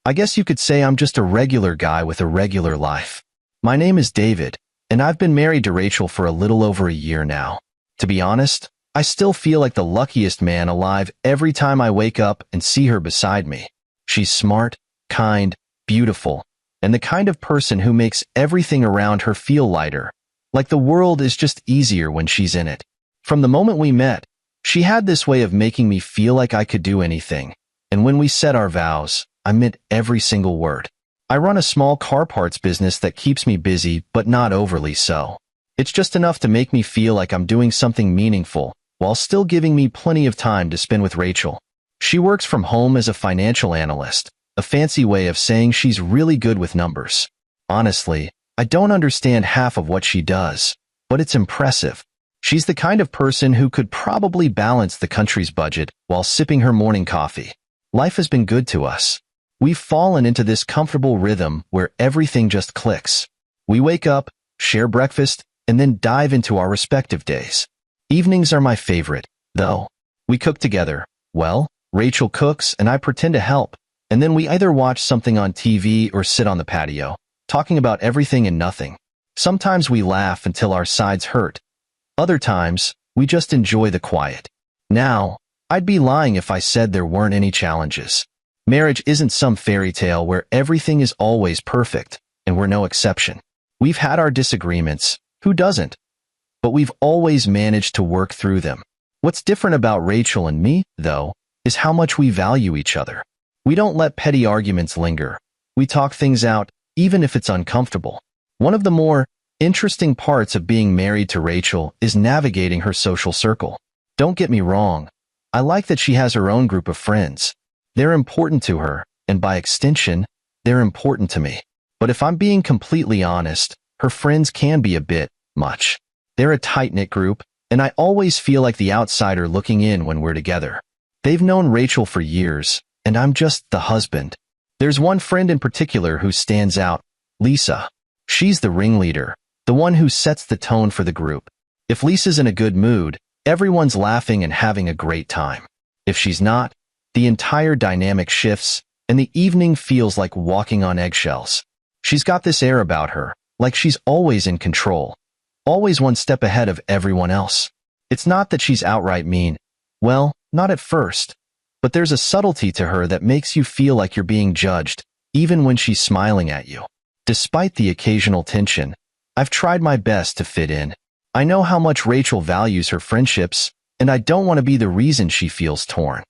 I guess you could say I'm just a regular guy with a regular life. My name is David, and I've been married to Rachel for a little over a year now. To be honest, I still feel like the luckiest man alive every time I wake up and see her beside me. She's smart, kind, beautiful, and the kind of person who makes everything around her feel lighter, like the world is just easier when she's in it. From the moment we met, she had this way of making me feel like I could do anything, and when we said our vows, I meant every single word. I run a small car parts business that keeps me busy, but not overly so. It's just enough to make me feel like I'm doing something meaningful, while still giving me plenty of time to spend with Rachel. She works from home as a financial analyst, a fancy way of saying she's really good with numbers. Honestly, I don't understand half of what she does, but it's impressive. She's the kind of person who could probably balance the country's budget while sipping her morning coffee. Life has been good to us. We've fallen into this comfortable rhythm where everything just clicks. We wake up, share breakfast, and then dive into our respective days. Evenings are my favorite, though. We cook together. Well, Rachel cooks and I pretend to help, and then we either watch something on TV or sit on the patio, talking about everything and nothing. Sometimes we laugh until our sides hurt. Other times, we just enjoy the quiet. Now, I'd be lying if I said there weren't any challenges. Marriage isn't some fairy tale where everything is always perfect, and we're no exception. We've had our disagreements, who doesn't? But we've always managed to work through them. What's different about Rachel and me, though, is how much we value each other. We don't let petty arguments linger. We talk things out, even if it's uncomfortable. One of the more interesting parts of being married to Rachel is navigating her social circle. Don't get me wrong. I like that she has her own group of friends. They're important to her, and by extension, they're important to me. But if I'm being completely honest, her friends can be a bit much. They're a tight-knit group, and I always feel like the outsider looking in when we're together. They've known Rachel for years, and I'm just the husband. There's one friend in particular who stands out, Lisa. She's the ringleader, the one who sets the tone for the group. If Lisa's in a good mood, everyone's laughing and having a great time. If she's not, the entire dynamic shifts, and the evening feels like walking on eggshells. She's got this air about her, like she's always in control, always one step ahead of everyone else. It's not that she's outright mean. Well, not at first. But there's a subtlety to her that makes you feel like you're being judged, even when she's smiling at you. Despite the occasional tension, I've tried my best to fit in. I know how much Rachel values her friendships, and I don't want to be the reason she feels torn.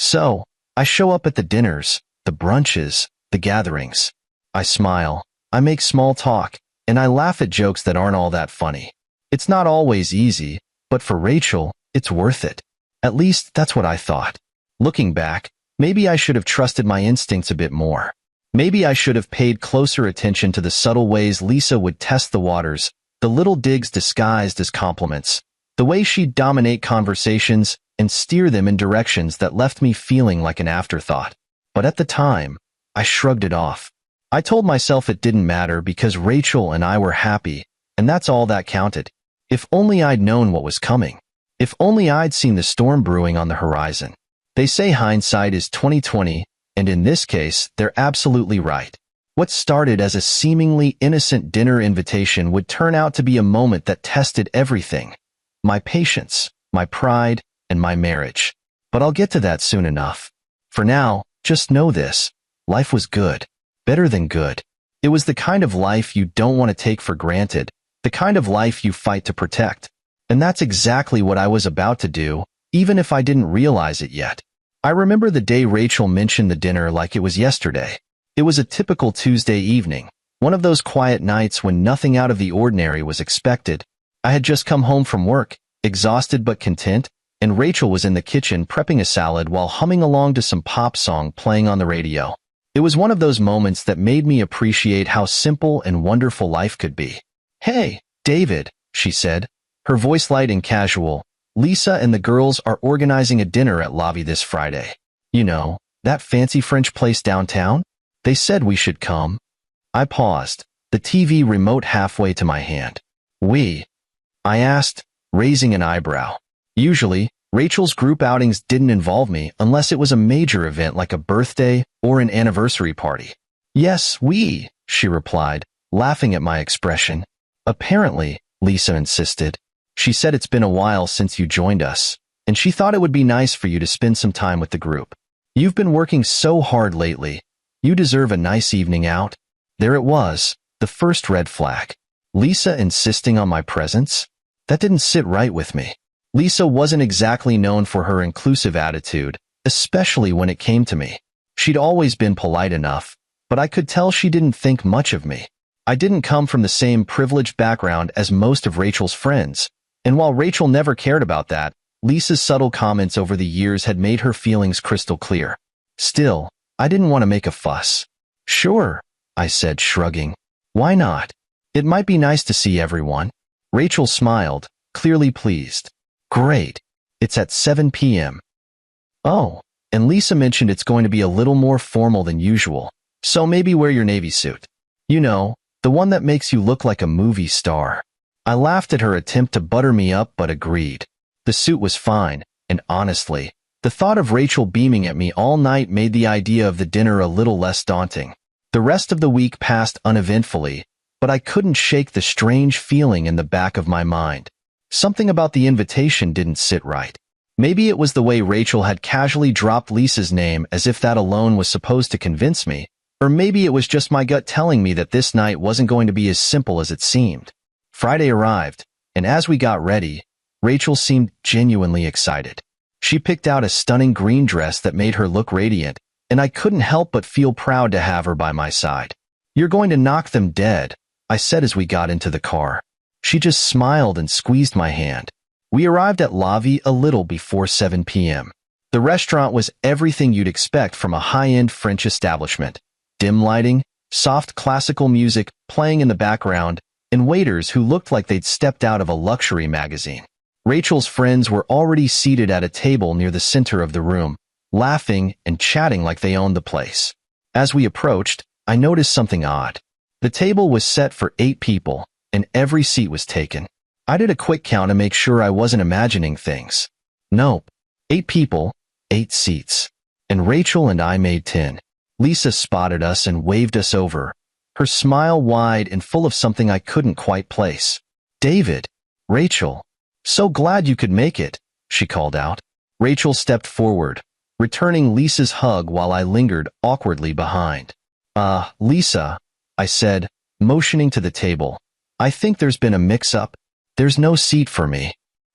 So, I show up at the dinners, the brunches, the gatherings. I smile, I make small talk, and I laugh at jokes that aren't all that funny. It's not always easy, but for Rachel, it's worth it. At least that's what I thought. Looking back, maybe I should have trusted my instincts a bit more. Maybe I should have paid closer attention to the subtle ways Lisa would test the waters, the little digs disguised as compliments, the way she'd dominate conversations and steer them in directions that left me feeling like an afterthought. But at the time, I shrugged it off. I told myself it didn't matter because Rachel and I were happy, and that's all that counted. If only I'd known what was coming. If only I'd seen the storm brewing on the horizon. They say hindsight is 20/20, and in this case, they're absolutely right. What started as a seemingly innocent dinner invitation would turn out to be a moment that tested everything. My patience, my pride, and my marriage. But I'll get to that soon enough. For now, just know this. Life was good. Better than good. It was the kind of life you don't want to take for granted, the kind of life you fight to protect. And that's exactly what I was about to do, even if I didn't realize it yet. I remember the day Rachel mentioned the dinner like it was yesterday. It was a typical Tuesday evening, one of those quiet nights when nothing out of the ordinary was expected. I had just come home from work, exhausted but content, and Rachel was in the kitchen prepping a salad while humming along to some pop song playing on the radio. It was one of those moments that made me appreciate how simple and wonderful life could be. "Hey, David," she said, her voice light and casual. "Lisa and the girls are organizing a dinner at Lobby this Friday. You know, that fancy French place downtown? They said we should come." I paused, the TV remote halfway to my hand. "We?" I asked, raising an eyebrow. Usually, Rachel's group outings didn't involve me unless it was a major event like a birthday or an anniversary party. Yes, she replied, laughing at my expression. Apparently, Lisa insisted. She said it's been a while since you joined us, and she thought it would be nice for you to spend some time with the group. You've been working so hard lately. You deserve a nice evening out. There it was, the first red flag. Lisa insisting on my presence? That didn't sit right with me. Lisa wasn't exactly known for her inclusive attitude, especially when it came to me. She'd always been polite enough, but I could tell she didn't think much of me. I didn't come from the same privileged background as most of Rachel's friends, and while Rachel never cared about that, Lisa's subtle comments over the years had made her feelings crystal clear. Still, I didn't want to make a fuss. Sure, I said, shrugging. Why not? It might be nice to see everyone. Rachel smiled, clearly pleased. Great. It's at 7 p.m. Oh, and Lisa mentioned it's going to be a little more formal than usual, so maybe wear your navy suit. You know, the one that makes you look like a movie star. I laughed at her attempt to butter me up but agreed. The suit was fine, and honestly, the thought of Rachel beaming at me all night made the idea of the dinner a little less daunting. The rest of the week passed uneventfully, but I couldn't shake the strange feeling in the back of my mind. Something about the invitation didn't sit right. Maybe it was the way Rachel had casually dropped Lisa's name as if that alone was supposed to convince me, or maybe it was just my gut telling me that this night wasn't going to be as simple as it seemed. Friday arrived, and as we got ready, Rachel seemed genuinely excited. She picked out a stunning green dress that made her look radiant, and I couldn't help but feel proud to have her by my side. You're going to knock them dead, I said as we got into the car. She just smiled and squeezed my hand. We arrived at La Vie a little before 7 p.m. The restaurant was everything you'd expect from a high-end French establishment. Dim lighting, soft classical music playing in the background, and waiters who looked like they'd stepped out of a luxury magazine. Rachel's friends were already seated at a table near the center of the room, laughing and chatting like they owned the place. As we approached, I noticed something odd. The table was set for 8 people, and every seat was taken. I did a quick count to make sure I wasn't imagining things. Nope. 8 people, 8 seats. And Rachel and I made 10. Lisa spotted us and waved us over, her smile wide and full of something I couldn't quite place. David, Rachel, so glad you could make it, she called out. Rachel stepped forward, returning Lisa's hug while I lingered awkwardly behind. Lisa, I said, motioning to the table. I think there's been a mix-up. There's no seat for me.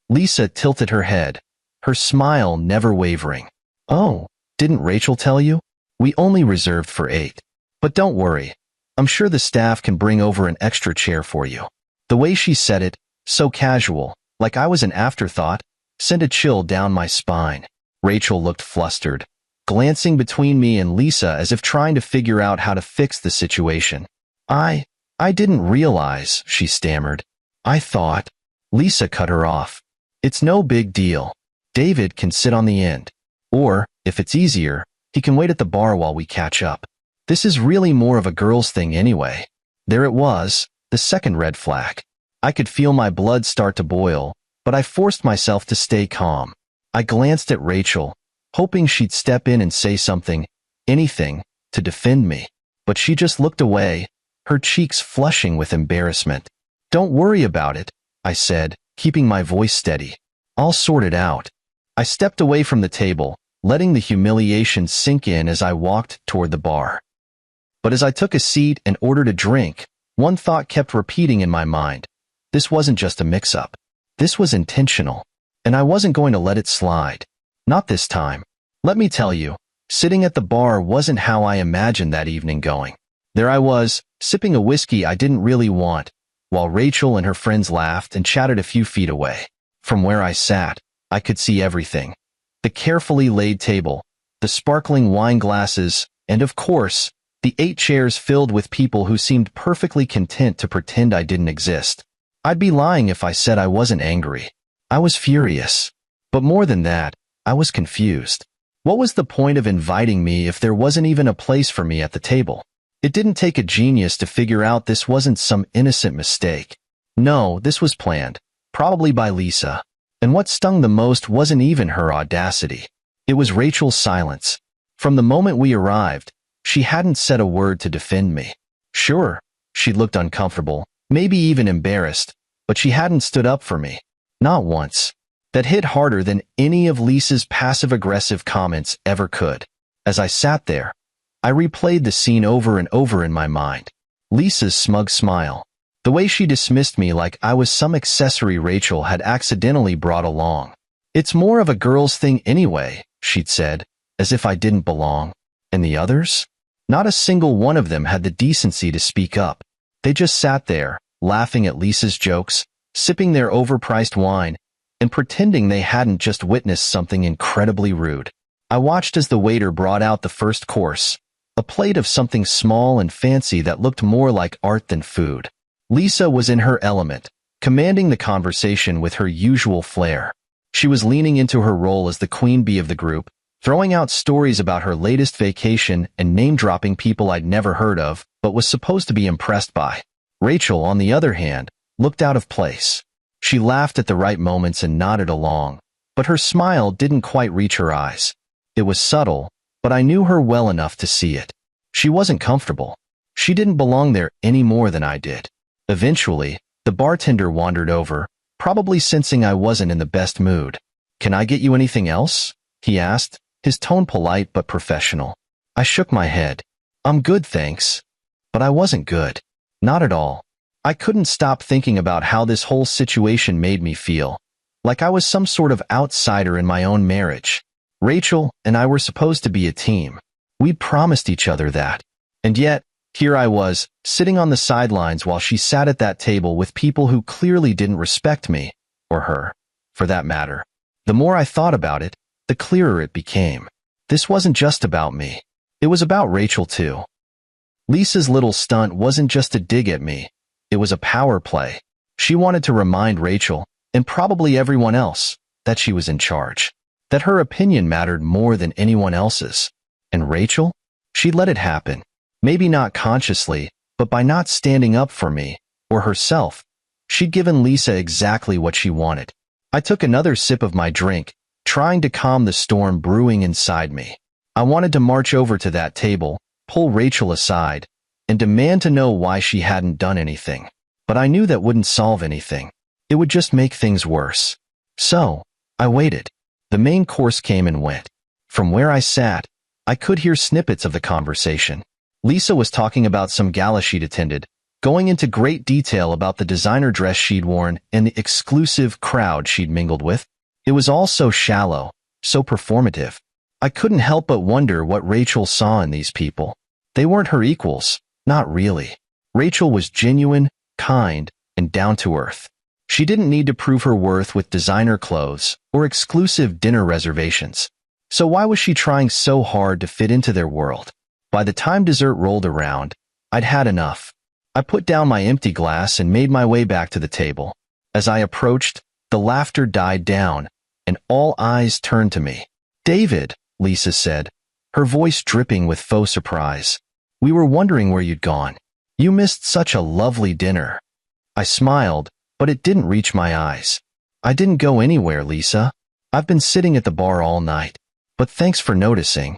Lisa tilted her head, her smile never wavering. Oh, didn't Rachel tell you? We only reserved for 8. But don't worry. I'm sure the staff can bring over an extra chair for you. The way she said it, so casual, like I was an afterthought, sent a chill down my spine. Rachel looked flustered, glancing between me and Lisa as if trying to figure out how to fix the situation. I didn't realize, she stammered. I thought. Lisa cut her off. It's no big deal. David can sit on the end. Or, if it's easier, he can wait at the bar while we catch up. This is really more of a girl's thing anyway. There it was, the second red flag. I could feel my blood start to boil, but I forced myself to stay calm. I glanced at Rachel, hoping she'd step in and say something, anything, to defend me. But she just looked away, her cheeks flushing with embarrassment. Don't worry about it, I said, keeping my voice steady. I'll sort it out. I stepped away from the table, letting the humiliation sink in as I walked toward the bar. But as I took a seat and ordered a drink, one thought kept repeating in my mind. This wasn't just a mix-up. This was intentional, and I wasn't going to let it slide. Not this time. Let me tell you, sitting at the bar wasn't how I imagined that evening going. There I was, sipping a whiskey I didn't really want, while Rachel and her friends laughed and chatted a few feet away. From where I sat, I could see everything. The carefully laid table, the sparkling wine glasses, and of course, the 8 chairs filled with people who seemed perfectly content to pretend I didn't exist. I'd be lying if I said I wasn't angry. I was furious. But more than that, I was confused. What was the point of inviting me if there wasn't even a place for me at the table? It didn't take a genius to figure out this wasn't some innocent mistake. No, this was planned, probably by Lisa. And what stung the most wasn't even her audacity. It was Rachel's silence. From the moment we arrived, she hadn't said a word to defend me. Sure, she looked uncomfortable, maybe even embarrassed, but she hadn't stood up for me. Not once. That hit harder than any of Lisa's passive-aggressive comments ever could. As I sat there, I replayed the scene over and over in my mind. Lisa's smug smile. The way she dismissed me like I was some accessory Rachel had accidentally brought along. "It's more of a girl's thing anyway," she'd said, as if I didn't belong. And the others? Not a single one of them had the decency to speak up. They just sat there, laughing at Lisa's jokes, sipping their overpriced wine, and pretending they hadn't just witnessed something incredibly rude. I watched as the waiter brought out the first course, a plate of something small and fancy that looked more like art than food. Lisa was in her element, commanding the conversation with her usual flair. She was leaning into her role as the queen bee of the group, throwing out stories about her latest vacation and name-dropping people I'd never heard of, but was supposed to be impressed by. Rachel, on the other hand, looked out of place. She laughed at the right moments and nodded along, but her smile didn't quite reach her eyes. It was subtle, but I knew her well enough to see it. She wasn't comfortable. She didn't belong there any more than I did. Eventually, the bartender wandered over, probably sensing I wasn't in the best mood. "Can I get you anything else?" he asked, his tone polite but professional. I shook my head. "I'm good, thanks." But I wasn't good. Not at all. I couldn't stop thinking about how this whole situation made me feel, like I was some sort of outsider in my own marriage. Rachel and I were supposed to be a team. We'd promised each other that. And yet, here I was, sitting on the sidelines while she sat at that table with people who clearly didn't respect me, or her, for that matter. The more I thought about it, the clearer it became. This wasn't just about me. It was about Rachel too. Lisa's little stunt wasn't just a dig at me. It was a power play. She wanted to remind Rachel, and probably everyone else, that she was in charge. That her opinion mattered more than anyone else's. And Rachel? She let it happen. Maybe not consciously, but by not standing up for me, or herself. She'd given Lisa exactly what she wanted. I took another sip of my drink, trying to calm the storm brewing inside me. I wanted to march over to that table, pull Rachel aside, and demand to know why she hadn't done anything. But I knew that wouldn't solve anything. It would just make things worse. So, I waited. The main course came and went. From where I sat, I could hear snippets of the conversation. Lisa was talking about some gala she'd attended, going into great detail about the designer dress she'd worn and the exclusive crowd she'd mingled with. It was all so shallow, so performative. I couldn't help but wonder what Rachel saw in these people. They weren't her equals, not really. Rachel was genuine, kind, and down to earth. She didn't need to prove her worth with designer clothes or exclusive dinner reservations. So why was she trying so hard to fit into their world? By the time dessert rolled around, I'd had enough. I put down my empty glass and made my way back to the table. As I approached, the laughter died down, and all eyes turned to me. "David," Lisa said, her voice dripping with faux surprise. "We were wondering where you'd gone. You missed such a lovely dinner." I smiled, but it didn't reach my eyes. "I didn't go anywhere, Lisa. I've been sitting at the bar all night. But thanks for noticing."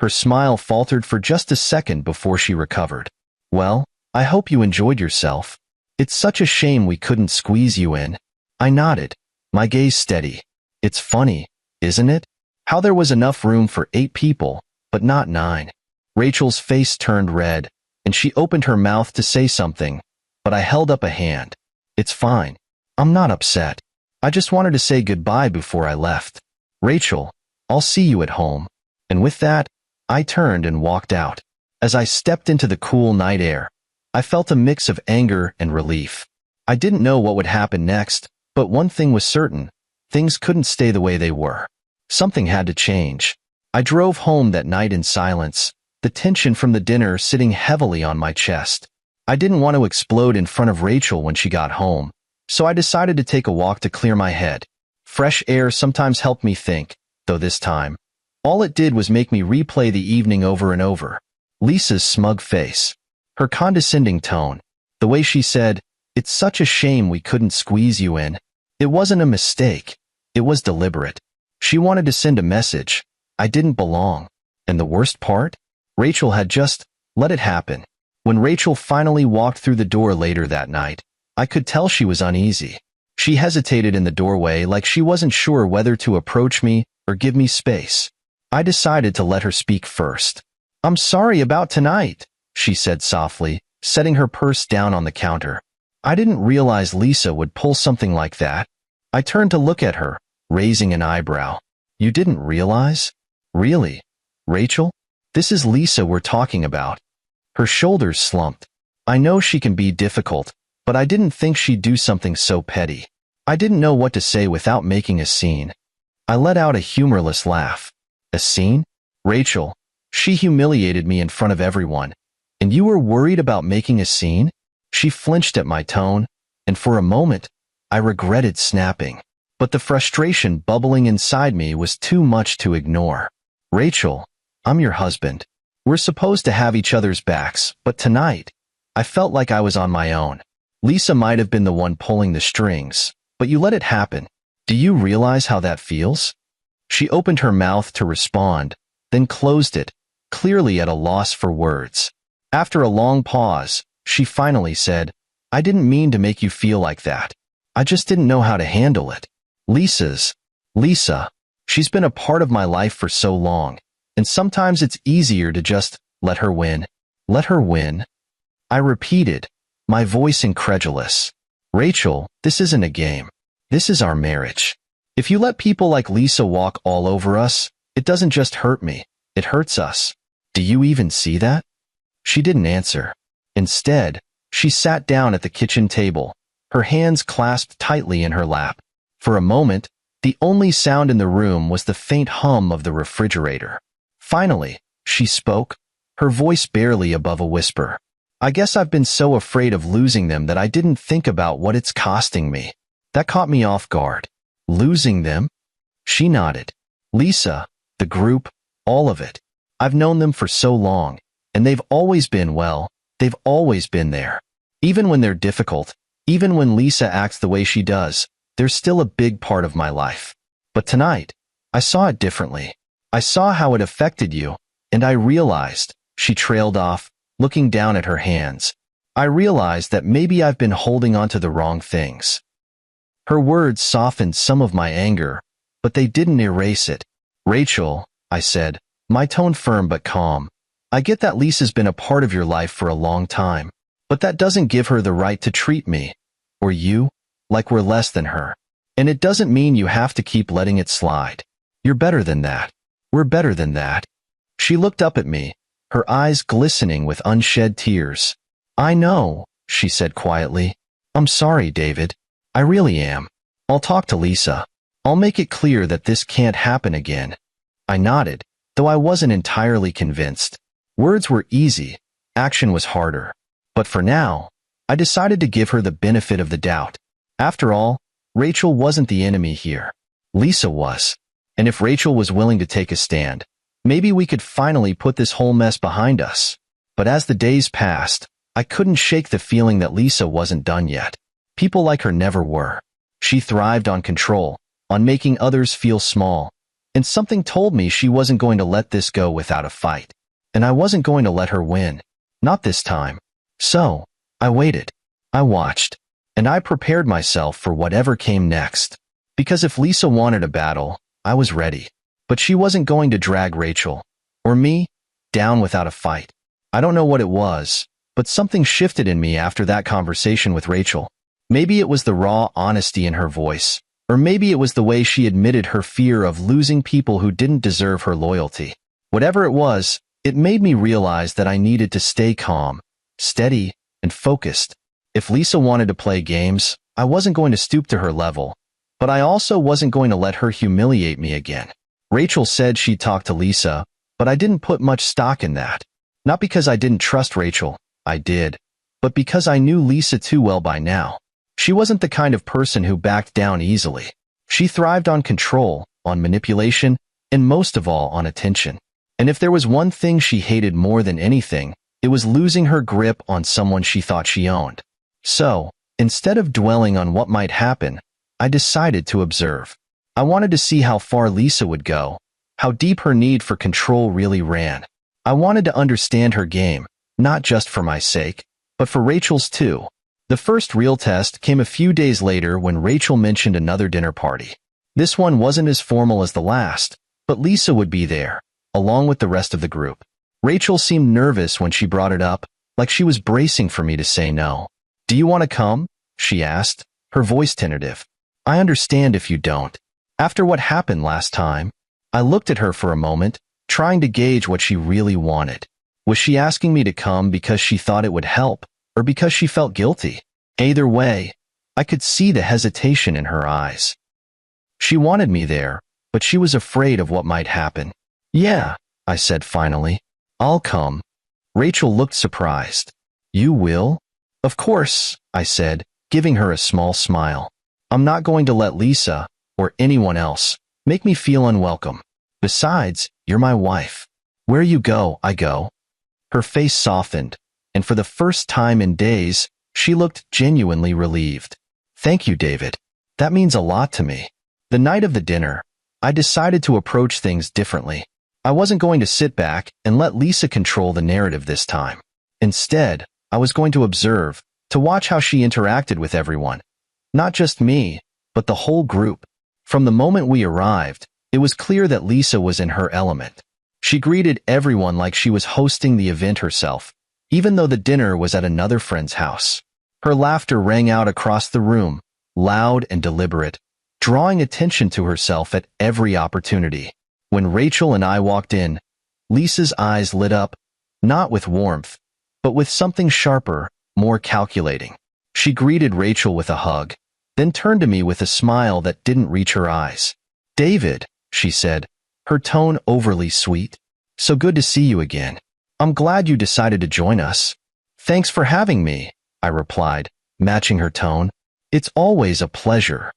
Her smile faltered for just a second before she recovered. "Well, I hope you enjoyed yourself. It's such a shame we couldn't squeeze you in." I nodded, my gaze steady. "It's funny, isn't it? How there was enough room for 8 people, but not 9. Rachel's face turned red, and she opened her mouth to say something, but I held up a hand. "It's fine. I'm not upset. I just wanted to say goodbye before I left. Rachel, I'll see you at home." And with that, I turned and walked out. As I stepped into the cool night air, I felt a mix of anger and relief. I didn't know what would happen next, but one thing was certain. Things couldn't stay the way they were. Something had to change. I drove home that night in silence, the tension from the dinner sitting heavily on my chest. I didn't want to explode in front of Rachel when she got home, so I decided to take a walk to clear my head. Fresh air sometimes helped me think, though this time, all it did was make me replay the evening over and over. Lisa's smug face, her condescending tone, the way she said, "It's such a shame we couldn't squeeze you in." It wasn't a mistake. It was deliberate. She wanted to send a message. I didn't belong. And the worst part? Rachel had just let it happen. When Rachel finally walked through the door later that night, I could tell she was uneasy. She hesitated in the doorway like she wasn't sure whether to approach me or give me space. I decided to let her speak first. "I'm sorry about tonight," she said softly, setting her purse down on the counter. I didn't realize Lisa would pull something like that. I turned to look at her, raising an eyebrow. "You didn't realize? Really? Rachel? This is Lisa we're talking about." Her shoulders slumped. I know she can be difficult, but I didn't think she'd do something so petty. I didn't know what to say without making a scene. I let out a humorless laugh. "A scene? Rachel, she humiliated me in front of everyone. And you were worried about making a scene?" She flinched at my tone, and for a moment, I regretted snapping. But the frustration bubbling inside me was too much to ignore. "Rachel, I'm your husband. We're supposed to have each other's backs, but tonight, I felt like I was on my own. Lisa might have been the one pulling the strings, but you let it happen. Do you realize how that feels?" She opened her mouth to respond, then closed it, clearly at a loss for words. After a long pause, she finally said, "I didn't mean to make you feel like that. I just didn't know how to handle it. Lisa, she's been a part of my life for so long, and sometimes it's easier to just let her win." "Let her win?" I repeated, my voice incredulous. "Rachel, this isn't a game. This is our marriage. If you let people like Lisa walk all over us, it doesn't just hurt me, it hurts us. Do you even see that?" She didn't answer. Instead, she sat down at the kitchen table, her hands clasped tightly in her lap. For a moment, the only sound in the room was the faint hum of the refrigerator. Finally, she spoke, her voice barely above a whisper. "I guess I've been so afraid of losing them that I didn't think about what it's costing me. That caught me off guard." "Losing them?" She nodded. "Lisa, the group, all of it. I've known them for so long, and they've always been, well, they've always been there. Even when they're difficult, even when Lisa acts the way she does, they're still a big part of my life. But tonight, I saw it differently. I saw how it affected you, and I realized," she trailed off, looking down at her hands, "I realized that maybe I've been holding on to the wrong things." Her words softened some of my anger, but they didn't erase it. "Rachel," I said, my tone firm but calm, "I get that Lisa's been a part of your life for a long time, but that doesn't give her the right to treat me, or you, like we're less than her. And it doesn't mean you have to keep letting it slide. You're better than that. We're better than that." She looked up at me, her eyes glistening with unshed tears. "I know," she said quietly. "I'm sorry, David. I really am. I'll talk to Lisa. I'll make it clear that this can't happen again." I nodded, though I wasn't entirely convinced. Words were easy, action was harder. But for now, I decided to give her the benefit of the doubt. After all, Rachel wasn't the enemy here. Lisa was. And if Rachel was willing to take a stand, maybe we could finally put this whole mess behind us. But as the days passed, I couldn't shake the feeling that Lisa wasn't done yet. People like her never were. She thrived on control, on making others feel small, and something told me she wasn't going to let this go without a fight. And I wasn't going to let her win. Not this time. So, I waited. I watched. And I prepared myself for whatever came next. Because if Lisa wanted a battle, I was ready. But she wasn't going to drag Rachel, or me, down without a fight. I don't know what it was, but something shifted in me after that conversation with Rachel. Maybe it was the raw honesty in her voice, or maybe it was the way she admitted her fear of losing people who didn't deserve her loyalty. Whatever it was, it made me realize that I needed to stay calm, steady, and focused. If Lisa wanted to play games, I wasn't going to stoop to her level, but I also wasn't going to let her humiliate me again. Rachel said she'd talk to Lisa, but I didn't put much stock in that. Not because I didn't trust Rachel, I did, but because I knew Lisa too well by now. She wasn't the kind of person who backed down easily. She thrived on control, on manipulation, and most of all on attention. And if there was one thing she hated more than anything, it was losing her grip on someone she thought she owned. So, instead of dwelling on what might happen, I decided to observe. I wanted to see how far Lisa would go, how deep her need for control really ran. I wanted to understand her game, not just for my sake, but for Rachel's too. The first real test came a few days later when Rachel mentioned another dinner party. This one wasn't as formal as the last, but Lisa would be there, along with the rest of the group. Rachel seemed nervous when she brought it up, like she was bracing for me to say no. "Do you want to come?" she asked, her voice tentative. "I understand if you don't. After what happened last time." I looked at her for a moment, trying to gauge what she really wanted. Was she asking me to come because she thought it would help, or because she felt guilty? Either way, I could see the hesitation in her eyes. She wanted me there, but she was afraid of what might happen. "Yeah," I said finally. "I'll come." Rachel looked surprised. "You will?" "Of course," I said, giving her a small smile. "I'm not going to let Lisa, or anyone else, make me feel unwelcome. Besides, you're my wife. Where you go, I go." Her face softened, and for the first time in days, she looked genuinely relieved. "Thank you, David. That means a lot to me." The night of the dinner, I decided to approach things differently. I wasn't going to sit back and let Lisa control the narrative this time. Instead, I was going to observe, to watch how she interacted with everyone. Not just me, but the whole group. From the moment we arrived, it was clear that Lisa was in her element. She greeted everyone like she was hosting the event herself, even though the dinner was at another friend's house. Her laughter rang out across the room, loud and deliberate, drawing attention to herself at every opportunity. When Rachel and I walked in, Lisa's eyes lit up, not with warmth, but with something sharper, more calculating. She greeted Rachel with a hug, then turned to me with a smile that didn't reach her eyes. "David," she said, her tone overly sweet. "So good to see you again. I'm glad you decided to join us." "Thanks for having me," I replied, matching her tone. "It's always a pleasure."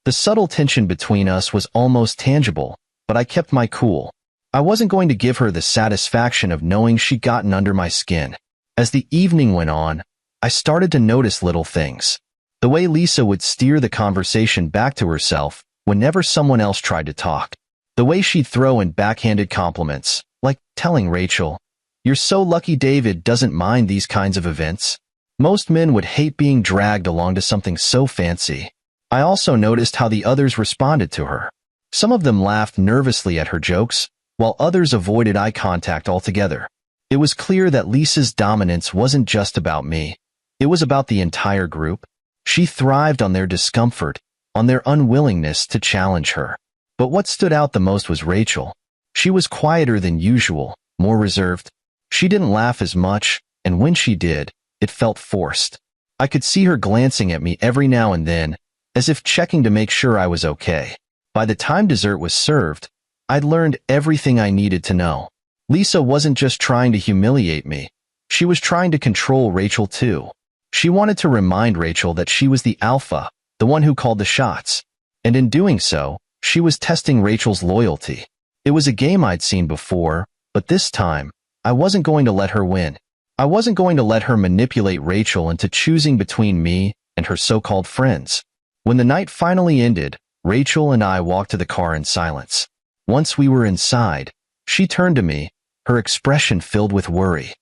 The subtle tension between us was almost tangible, but I kept my cool. I wasn't going to give her the satisfaction of knowing she'd gotten under my skin. As the evening went on, I started to notice little things. The way Lisa would steer the conversation back to herself whenever someone else tried to talk. The way she'd throw in backhanded compliments, like telling Rachel, "You're so lucky David doesn't mind these kinds of events." Most men would hate being dragged along to something so fancy. I also noticed how the others responded to her. Some of them laughed nervously at her jokes, while others avoided eye contact altogether. It was clear that Lisa's dominance wasn't just about me. It was about the entire group. She thrived on their discomfort, on their unwillingness to challenge her. But what stood out the most was Rachel. She was quieter than usual, more reserved. She didn't laugh as much, and when she did, it felt forced. I could see her glancing at me every now and then, as if checking to make sure I was okay. By the time dessert was served, I'd learned everything I needed to know. Lisa wasn't just trying to humiliate me. She was trying to control Rachel too. She wanted to remind Rachel that she was the alpha, the one who called the shots. And in doing so, she was testing Rachel's loyalty. It was a game I'd seen before, but this time, I wasn't going to let her win. I wasn't going to let her manipulate Rachel into choosing between me and her so-called friends. When the night finally ended, Rachel and I walked to the car in silence. Once we were inside, she turned to me, her expression filled with worry.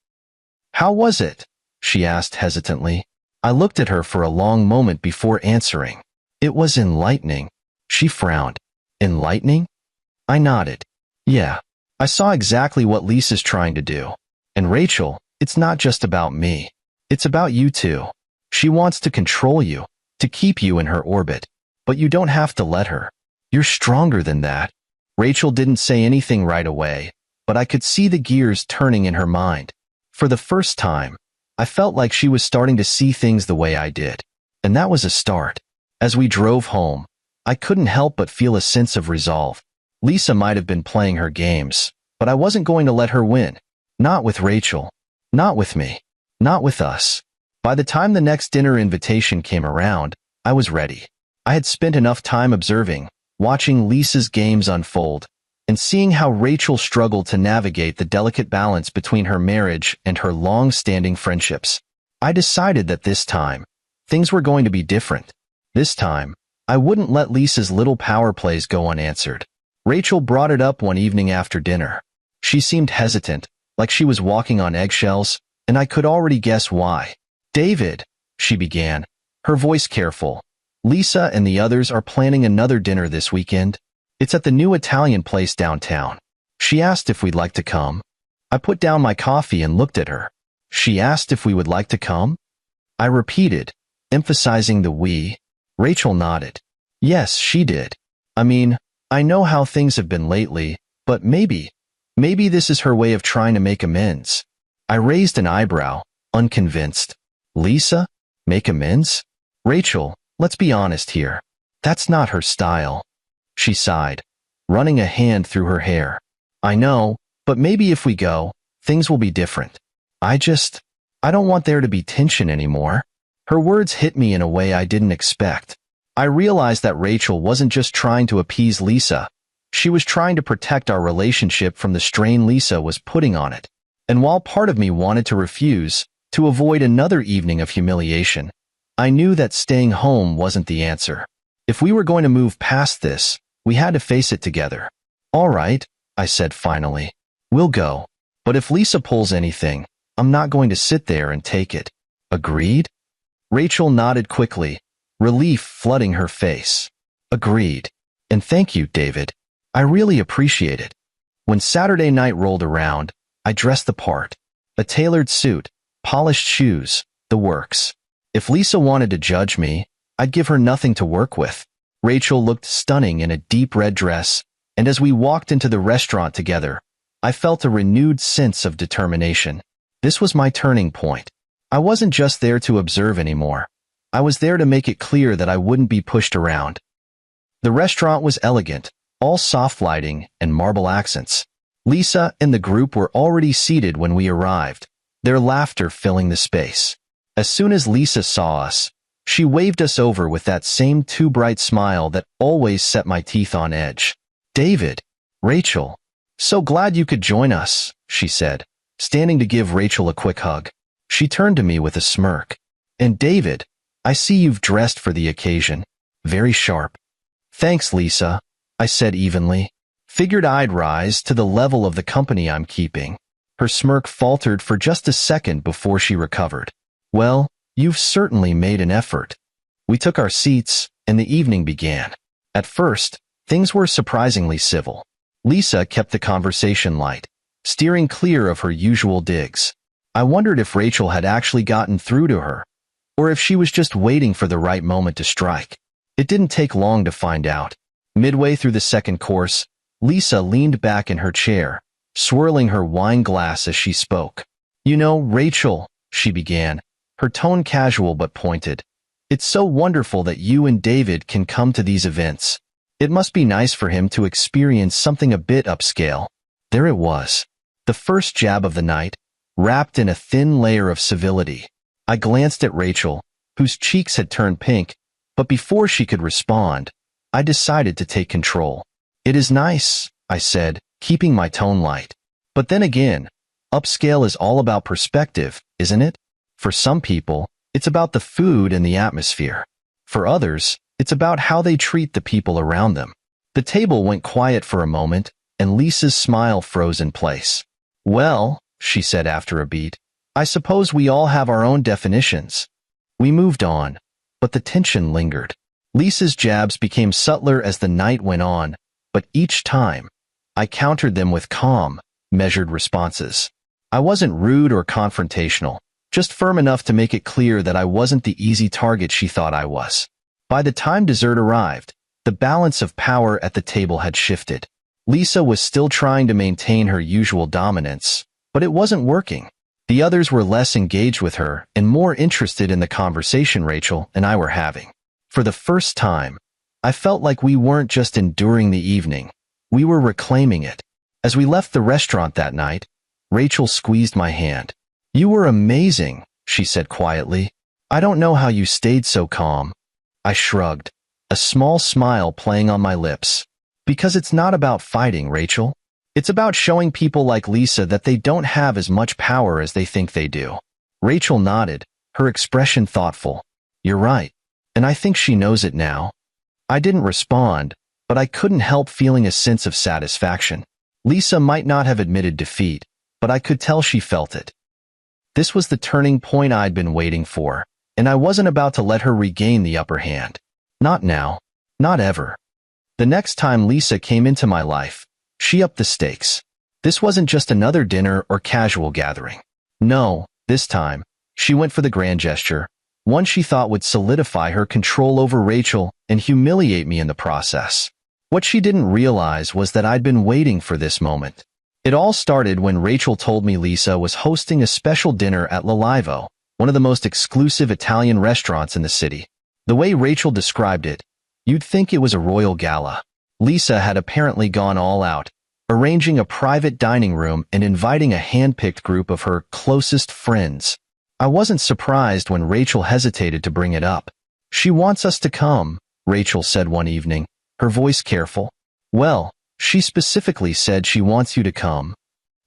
"How was it?" she asked hesitantly. I looked at her for a long moment before answering. "It was enlightening." She frowned. "Enlightening?" I nodded. "Yeah, I saw exactly what Lisa's trying to do. And Rachel, it's not just about me. It's about you too. She wants to control you, to keep you in her orbit. But you don't have to let her. You're stronger than that." Rachel didn't say anything right away, but I could see the gears turning in her mind. For the first time, I felt like she was starting to see things the way I did. And that was a start. As we drove home, I couldn't help but feel a sense of resolve. Lisa might have been playing her games, but I wasn't going to let her win. Not with Rachel. Not with me. Not with us. By the time the next dinner invitation came around, I was ready. I had spent enough time observing, watching Lisa's games unfold, and seeing how Rachel struggled to navigate the delicate balance between her marriage and her long-standing friendships. I decided that this time, things were going to be different. This time, I wouldn't let Lisa's little power plays go unanswered. Rachel brought it up one evening after dinner. She seemed hesitant, like she was walking on eggshells, and I could already guess why. "David," she began, her voice careful, "Lisa and the others are planning another dinner this weekend. It's at the new Italian place downtown. She asked if we'd like to come." I put down my coffee and looked at her. "She asked if we would like to come?" I repeated, emphasizing the we. Rachel nodded. "Yes, she did. I mean, I know how things have been lately, but maybe this is her way of trying to make amends." I raised an eyebrow, unconvinced. "Lisa? Make amends? Rachel, let's be honest here. That's not her style." She sighed, running a hand through her hair. "I know, but maybe if we go, things will be different. I don't want there to be tension anymore." Her words hit me in a way I didn't expect. I realized that Rachel wasn't just trying to appease Lisa. She was trying to protect our relationship from the strain Lisa was putting on it. And while part of me wanted to refuse, to avoid another evening of humiliation, I knew that staying home wasn't the answer. If we were going to move past this, we had to face it together. "All right," I said finally. "We'll go. But if Lisa pulls anything, I'm not going to sit there and take it. Agreed?" Rachel nodded quickly, relief flooding her face. "Agreed. And thank you, David. I really appreciate it." When Saturday night rolled around, I dressed the part. A tailored suit, polished shoes, the works. If Lisa wanted to judge me, I'd give her nothing to work with. Rachel looked stunning in a deep red dress, and as we walked into the restaurant together, I felt a renewed sense of determination. This was my turning point. I wasn't just there to observe anymore. I was there to make it clear that I wouldn't be pushed around. The restaurant was elegant, all soft lighting and marble accents. Lisa and the group were already seated when we arrived, their laughter filling the space. As soon as Lisa saw us, she waved us over with that same too bright smile that always set my teeth on edge. "David, Rachel, so glad you could join us," she said, standing to give Rachel a quick hug. She turned to me with a smirk. "And David, I see you've dressed for the occasion. Very sharp." "Thanks, Lisa," I said evenly. Figured I'd rise to the level of the company I'm keeping. Her smirk faltered for just a second before she recovered. "Well, you've certainly made an effort." We took our seats, and the evening began. At first, things were surprisingly civil. Lisa kept the conversation light, steering clear of her usual digs. I wondered if Rachel had actually gotten through to her, or if she was just waiting for the right moment to strike. It didn't take long to find out. Midway through the second course, Lisa leaned back in her chair, swirling her wine glass as she spoke. "You know, Rachel," she began, her tone casual but pointed, "it's so wonderful that you and David can come to these events. It must be nice for him to experience something a bit upscale." There it was, the first jab of the night, wrapped in a thin layer of civility. I glanced at Rachel, whose cheeks had turned pink, but before she could respond, I decided to take control. "It is nice," I said, keeping my tone light. "But then again, upscale is all about perspective, isn't it? For some people, it's about the food and the atmosphere. For others, it's about how they treat the people around them." The table went quiet for a moment, and Lisa's smile froze in place. "Well," she said after a beat, "I suppose we all have our own definitions." We moved on, but the tension lingered. Lisa's jabs became subtler as the night went on, but each time, I countered them with calm, measured responses. I wasn't rude or confrontational, just firm enough to make it clear that I wasn't the easy target she thought I was. By the time dessert arrived, the balance of power at the table had shifted. Lisa was still trying to maintain her usual dominance, but it wasn't working. The others were less engaged with her and more interested in the conversation Rachel and I were having. For the first time, I felt like we weren't just enduring the evening, we were reclaiming it. As we left the restaurant that night, Rachel squeezed my hand. "You were amazing," she said quietly. "I don't know how you stayed so calm." I shrugged, a small smile playing on my lips. "Because it's not about fighting, Rachel. It's about showing people like Lisa that they don't have as much power as they think they do." Rachel nodded, her expression thoughtful. "You're right, and I think she knows it now." I didn't respond, but I couldn't help feeling a sense of satisfaction. Lisa might not have admitted defeat, but I could tell she felt it. This was the turning point I'd been waiting for, and I wasn't about to let her regain the upper hand. Not now. Not ever. The next time Lisa came into my life, she upped the stakes. This wasn't just another dinner or casual gathering. No, this time, she went for the grand gesture, one she thought would solidify her control over Rachel and humiliate me in the process. What she didn't realize was that I'd been waiting for this moment. It all started when Rachel told me Lisa was hosting a special dinner at L'Olivo, one of the most exclusive Italian restaurants in the city. The way Rachel described it, you'd think it was a royal gala. Lisa had apparently gone all out, arranging a private dining room and inviting a hand-picked group of her closest friends. I wasn't surprised when Rachel hesitated to bring it up. "She wants us to come," Rachel said one evening, her voice careful. "Well, she specifically said she wants you to come."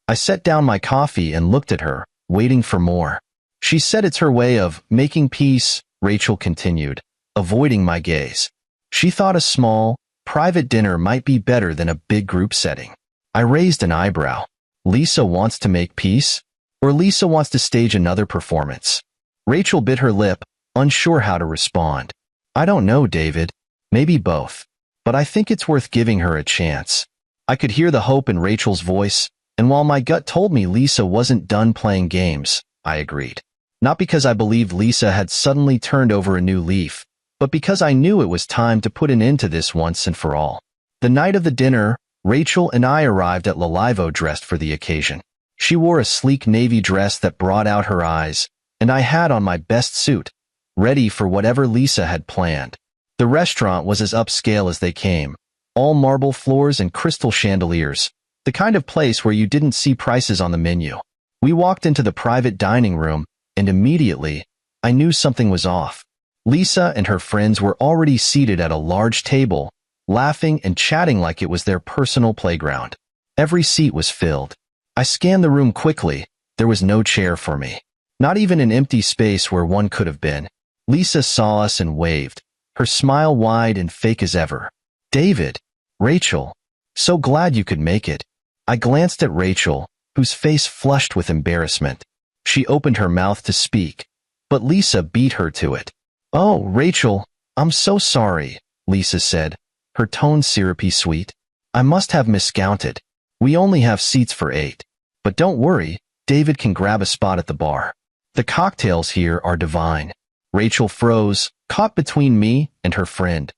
I set down my coffee and looked at her, waiting for more. "She said it's her way of making peace," Rachel continued, avoiding my gaze. She thought a small, private dinner might be better than a big group setting. I raised an eyebrow. Lisa wants to make peace? Or Lisa wants to stage another performance? Rachel bit her lip, unsure how to respond. "I don't know, David. Maybe both. But I think it's worth giving her a chance." I could hear the hope in Rachel's voice, and while my gut told me Lisa wasn't done playing games, I agreed. Not because I believed Lisa had suddenly turned over a new leaf, but because I knew it was time to put an end to this once and for all. The night of the dinner, Rachel and I arrived at L'Olivo dressed for the occasion. She wore a sleek navy dress that brought out her eyes, and I had on my best suit, ready for whatever Lisa had planned. The restaurant was as upscale as they came, all marble floors and crystal chandeliers, the kind of place where you didn't see prices on the menu. We walked into the private dining room, and immediately, I knew something was off. Lisa and her friends were already seated at a large table, laughing and chatting like it was their personal playground. Every seat was filled. I scanned the room quickly. There was no chair for me. Not even an empty space where one could have been. Lisa saw us and waved, her smile wide and fake as ever. "David, Rachel, so glad you could make it." I glanced at Rachel, whose face flushed with embarrassment. She opened her mouth to speak, but Lisa beat her to it. "Oh, Rachel, I'm so sorry," Lisa said, her tone syrupy sweet. "I must have miscounted. We only have seats for 8. But don't worry, David can grab a spot at the bar. The cocktails here are divine." Rachel froze, caught between me and her friend,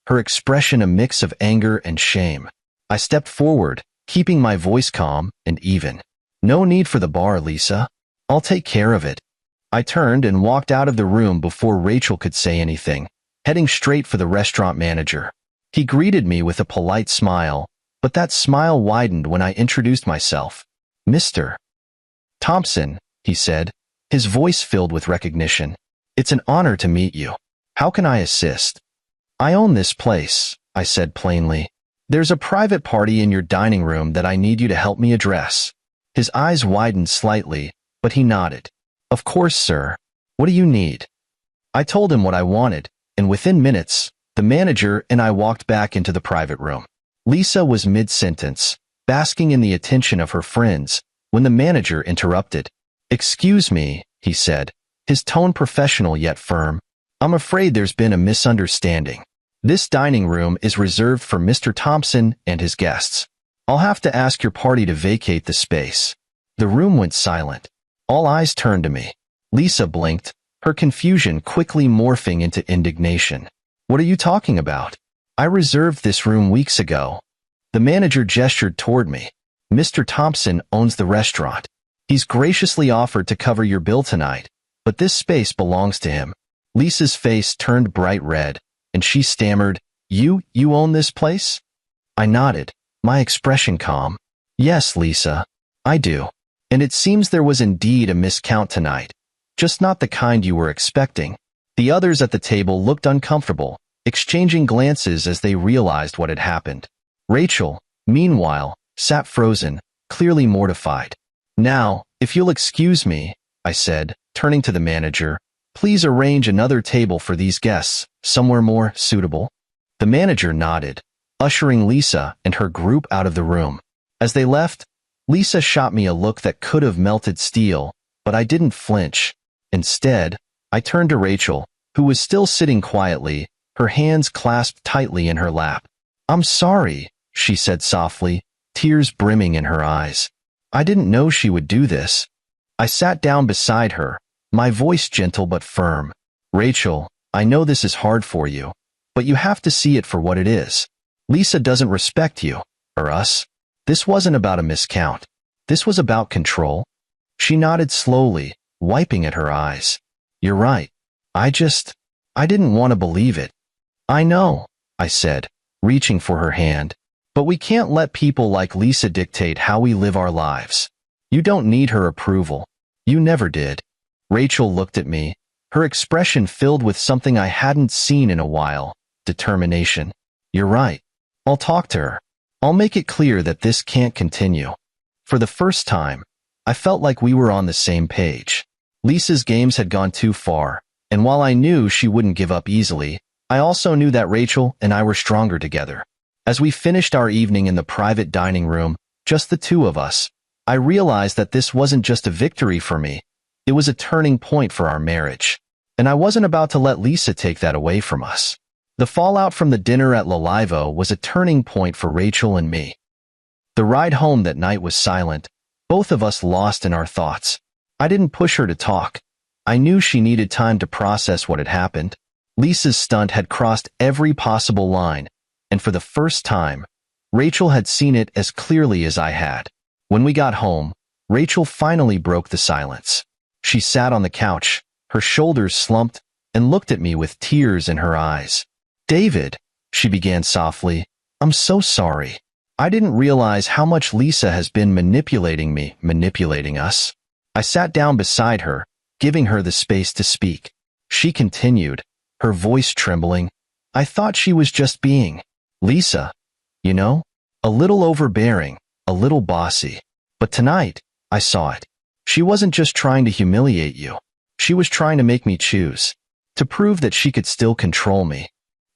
her expression a mix of anger and shame. I stepped forward, keeping my voice calm and even. "No need for the bar, Lisa. I'll take care of it." I turned and walked out of the room before Rachel could say anything, heading straight for the restaurant manager. He greeted me with a polite smile, but that smile widened when I introduced myself. "Mr. Thompson," he said, his voice filled with recognition. "It's an honor to meet you. How can I assist?" "I own this place," I said plainly. "There's a private party in your dining room that I need you to help me address." His eyes widened slightly, but he nodded. "Of course, sir. What do you need?" I told him what I wanted, and within minutes, the manager and I walked back into the private room. Lisa was mid-sentence, basking in the attention of her friends, when the manager interrupted. "Excuse me," he said, his tone professional yet firm. "I'm afraid there's been a misunderstanding. This dining room is reserved for Mr. Thompson and his guests. I'll have to ask your party to vacate the space." The room went silent. All eyes turned to me. Lisa blinked, her confusion quickly morphing into indignation. "What are you talking about? I reserved this room weeks ago." The manager gestured toward me. "Mr. Thompson owns the restaurant. He's graciously offered to cover your bill tonight, but this space belongs to him." Lisa's face turned bright red, and she stammered, You own this place?" I nodded, my expression calm. "Yes, Lisa, I do. And it seems there was indeed a miscount tonight, just not the kind you were expecting." The others at the table looked uncomfortable, exchanging glances as they realized what had happened. Rachel, meanwhile, sat frozen, clearly mortified. "Now, if you'll excuse me," I said, turning to the manager, "please arrange another table for these guests, somewhere more suitable." The manager nodded, ushering Lisa and her group out of the room. As they left, Lisa shot me a look that could have melted steel, but I didn't flinch. Instead, I turned to Rachel, who was still sitting quietly, her hands clasped tightly in her lap. "I'm sorry," she said softly, tears brimming in her eyes. "I didn't know she would do this." I sat down beside her, my voice gentle but firm. "Rachel, I know this is hard for you, but you have to see it for what it is. Lisa doesn't respect you, or us. This wasn't about a miscount. This was about control." She nodded slowly, wiping at her eyes. "You're right. I didn't want to believe it." "I know," I said, reaching for her hand. "But we can't let people like Lisa dictate how we live our lives. You don't need her approval. You never did." Rachel looked at me, her expression filled with something I hadn't seen in a while, determination. "You're right. I'll talk to her. I'll make it clear that this can't continue." For the first time, I felt like we were on the same page. Lisa's games had gone too far, and while I knew she wouldn't give up easily, I also knew that Rachel and I were stronger together. As we finished our evening in the private dining room, just the two of us, I realized that this wasn't just a victory for me. It was a turning point for our marriage. And I wasn't about to let Lisa take that away from us. The fallout from the dinner at Lalivo was a turning point for Rachel and me. The ride home that night was silent, both of us lost in our thoughts. I didn't push her to talk. I knew she needed time to process what had happened. Lisa's stunt had crossed every possible line, and for the first time, Rachel had seen it as clearly as I had. When we got home, Rachel finally broke the silence. She sat on the couch, her shoulders slumped, and looked at me with tears in her eyes. "David," she began softly, "I'm so sorry. I didn't realize how much Lisa has been manipulating us." I sat down beside her, giving her the space to speak. She continued, her voice trembling. "I thought she was just being Lisa, you know, a little overbearing, a little bossy. But tonight, I saw it. She wasn't just trying to humiliate you. She was trying to make me choose, to prove that she could still control me."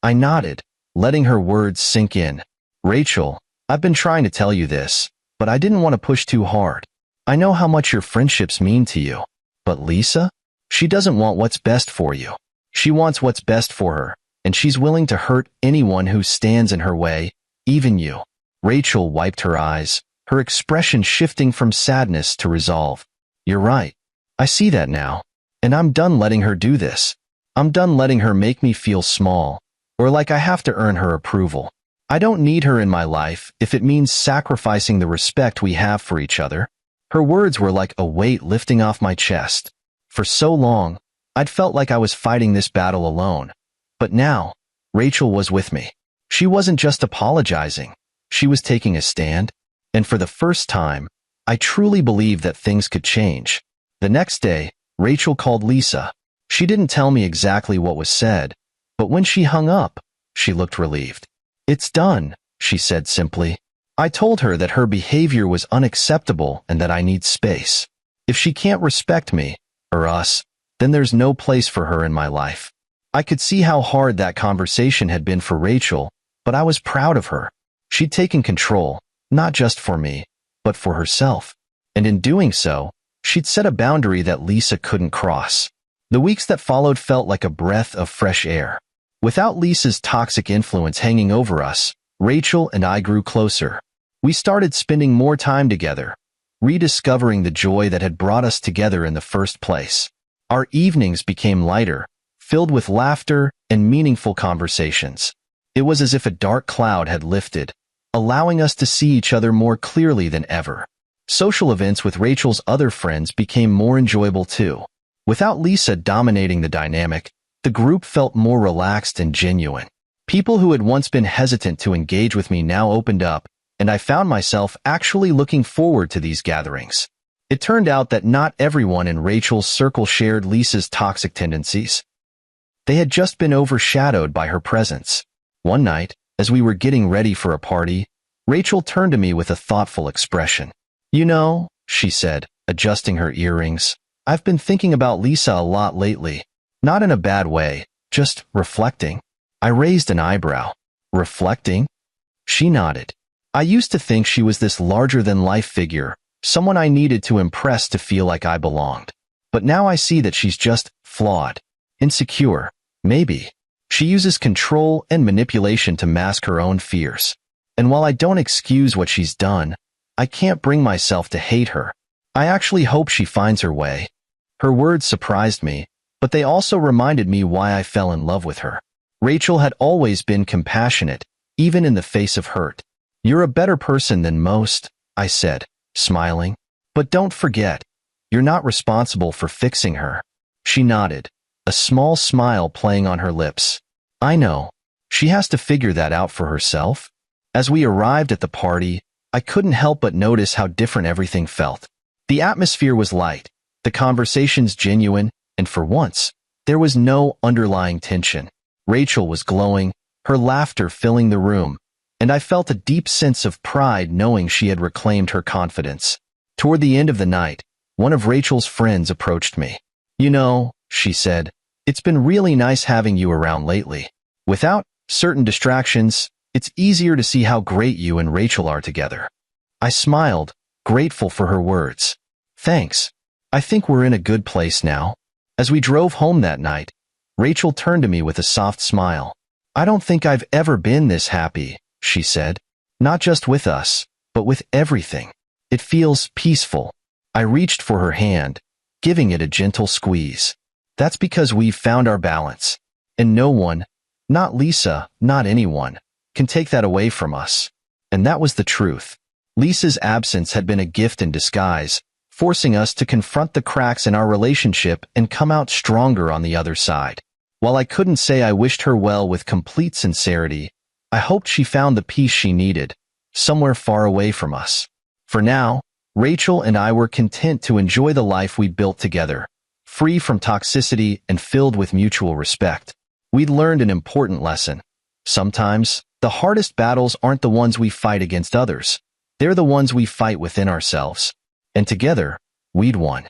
I nodded, letting her words sink in. "Rachel, I've been trying to tell you this, but I didn't want to push too hard. I know how much your friendships mean to you. But Lisa? She doesn't want what's best for you. She wants what's best for her, and she's willing to hurt anyone who stands in her way, even you." Rachel wiped her eyes, her expression shifting from sadness to resolve. "You're right. I see that now. And I'm done letting her do this. I'm done letting her make me feel small, or like I have to earn her approval. I don't need her in my life if it means sacrificing the respect we have for each other." Her words were like a weight lifting off my chest. For so long, I'd felt like I was fighting this battle alone. But now, Rachel was with me. She wasn't just apologizing. She was taking a stand. And for the first time, I truly believed that things could change. The next day, Rachel called Lisa. She didn't tell me exactly what was said, but when she hung up, she looked relieved. "It's done," she said simply. "I told her that her behavior was unacceptable and that I need space. If she can't respect me, or us, then there's no place for her in my life." I could see how hard that conversation had been for Rachel, but I was proud of her. She'd taken control, not just for me, but for herself. And in doing so, she'd set a boundary that Lisa couldn't cross. The weeks that followed felt like a breath of fresh air. Without Lisa's toxic influence hanging over us, Rachel and I grew closer. We started spending more time together, rediscovering the joy that had brought us together in the first place. Our evenings became lighter, filled with laughter and meaningful conversations. It was as if a dark cloud had lifted, allowing us to see each other more clearly than ever. Social events with Rachel's other friends became more enjoyable too. Without Lisa dominating the dynamic, the group felt more relaxed and genuine. People who had once been hesitant to engage with me now opened up, and I found myself actually looking forward to these gatherings. It turned out that not everyone in Rachel's circle shared Lisa's toxic tendencies. They had just been overshadowed by her presence. One night, as we were getting ready for a party, Rachel turned to me with a thoughtful expression. "You know," she said, adjusting her earrings, "I've been thinking about Lisa a lot lately. Not in a bad way, just reflecting." I raised an eyebrow. Reflecting? She nodded. I used to think she was this larger-than-life figure, someone I needed to impress to feel like I belonged. But now I see that she's just flawed. Insecure, maybe. She uses control and manipulation to mask her own fears. And while I don't excuse what she's done, I can't bring myself to hate her. I actually hope she finds her way. Her words surprised me, but they also reminded me why I fell in love with her. Rachel had always been compassionate, even in the face of hurt. You're a better person than most, I said, smiling. But don't forget, you're not responsible for fixing her. She nodded, a small smile playing on her lips. I know. She has to figure that out for herself. As we arrived at the party, I couldn't help but notice how different everything felt. The atmosphere was light, the conversations genuine, and for once, there was no underlying tension. Rachel was glowing, her laughter filling the room, and I felt a deep sense of pride knowing she had reclaimed her confidence. Toward the end of the night, one of Rachel's friends approached me. You know, she said, it's been really nice having you around lately. Without certain distractions, it's easier to see how great you and Rachel are together. I smiled, grateful for her words. Thanks. I think we're in a good place now. As we drove home that night, Rachel turned to me with a soft smile. I don't think I've ever been this happy, she said. Not just with us, but with everything. It feels peaceful. I reached for her hand, giving it a gentle squeeze. That's because we've found our balance. And no one, not Lisa, not anyone, can take that away from us. And that was the truth. Lisa's absence had been a gift in disguise, forcing us to confront the cracks in our relationship and come out stronger on the other side. While I couldn't say I wished her well with complete sincerity, I hoped she found the peace she needed, somewhere far away from us. For now, Rachel and I were content to enjoy the life we built together, free from toxicity and filled with mutual respect. We'd learned an important lesson. Sometimes, the hardest battles aren't the ones we fight against others. They're the ones we fight within ourselves. And together, we'd won.